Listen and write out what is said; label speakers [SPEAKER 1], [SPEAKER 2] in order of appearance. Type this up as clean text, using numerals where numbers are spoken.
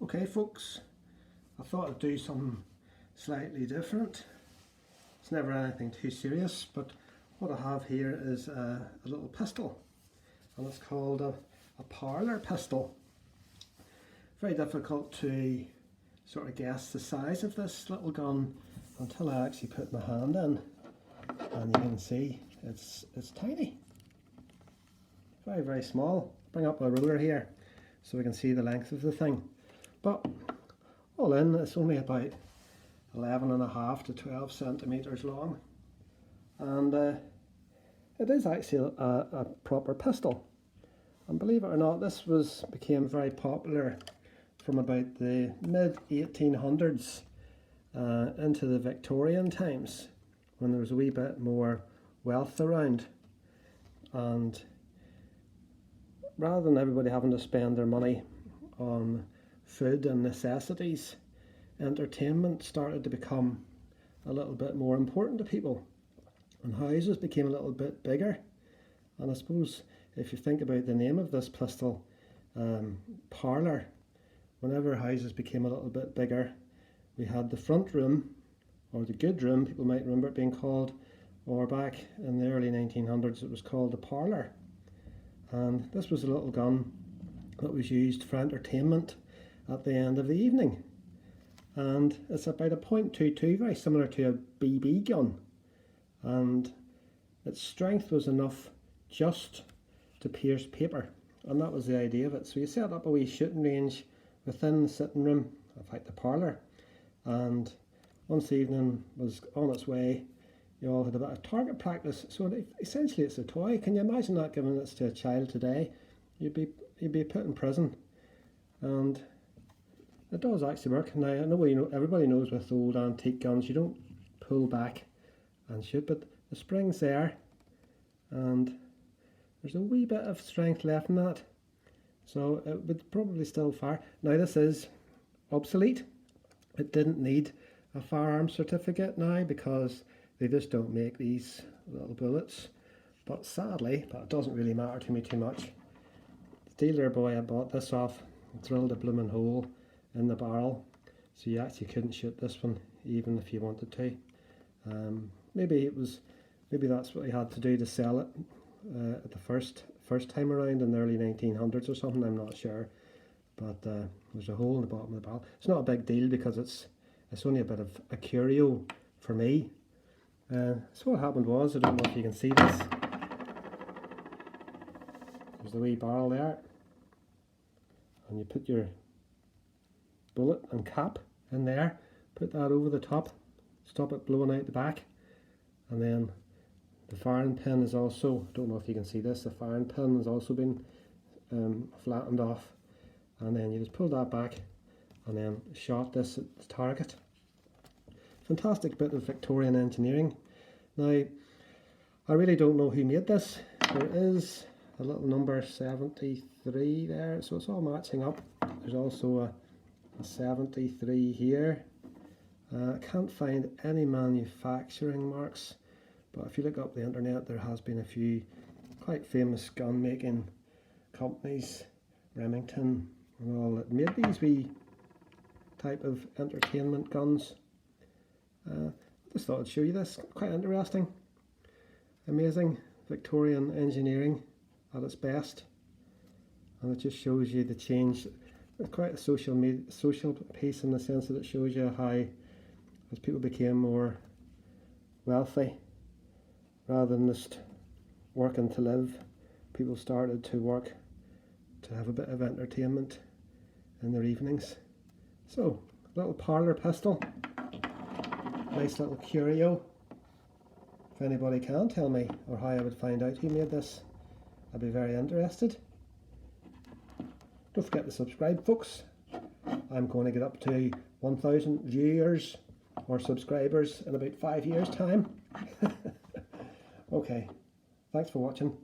[SPEAKER 1] Okay folks, I thought I'd do something slightly different. It's never anything too serious, but what I have here is a little pistol, and it's called a Parlor pistol. Very difficult to sort of guess the size of this little gun until I actually put my hand in, and you can see it's tiny. Very, very small. Bring up a ruler here so we can see the length of the thing. But all in, it's only about 11.5 to 12 centimeters long, and it is actually a proper pistol. And believe it or not, this became very popular from about the mid 1800s into the Victorian times, when there was a wee bit more wealth around, and rather than everybody having to spend their money on food and necessities, entertainment started to become a little bit more important to people, and houses became a little bit bigger. And I suppose if you think about the name of this pistol, Parlor, whenever houses became a little bit bigger, we had the front room, or the good room, people might remember it being called, or back in the early 1900s it was called the parlour. And this was a little gun that was used for entertainment at the end of the evening, and it's about a .22, very similar to a BB gun, and its strength was enough just to pierce paper, and that was the idea of it. So you set up a wee shooting range within the sitting room, in fact the parlour, and once the evening was on its way, you all had a bit of target practice. So essentially it's a toy. Can you imagine that, giving this to a child today? You'd be put in prison. And it does actually work. Now I know everybody knows with old antique guns you don't pull back and shoot, but the spring's there and there's a wee bit of strength left in that, so it would probably still fire. Now this is obsolete. It didn't need a firearms certificate now because they just don't make these little bullets, but sadly, but it doesn't really matter to me too much. The dealer boy I bought this off drilled a blooming hole in the barrel, so you actually couldn't shoot this one even if you wanted to. Maybe that's what he had to do to sell it at the first time around in the early 1900s or something, I'm not sure. But there's a hole in the bottom of the barrel. It's not a big deal because it's only a bit of a curio for me. So what happened was, I don't know if you can see this, there's the wee barrel there, and you put your bullet and cap in there, put that over the top, stop it blowing out the back, and then the firing pin is also, I don't know if you can see this, the firing pin has also been flattened off, and then you just pull that back and then shot this at the target. Fantastic bit of Victorian engineering. Now, I really don't know who made this. There is a little number 73 there, so it's all matching up. There's also a 73 here. I can't find any manufacturing marks, but if you look up the internet, there has been a few quite famous gun making companies, Remington and all, that made these wee type of entertainment guns. I just thought I'd show you this, quite interesting. Amazing Victorian engineering at its best, and it just shows you the change. It's quite a social piece in the sense that it shows you how, as people became more wealthy, rather than just working to live, people started to work to have a bit of entertainment in their evenings. So, little parlour pistol, nice little curio. If anybody can tell me, or how I would find out who made this, I'd be very interested. Don't forget to subscribe, folks. I'm going to get up to 1,000 viewers or subscribers in about 5 years' time. Okay, thanks for watching.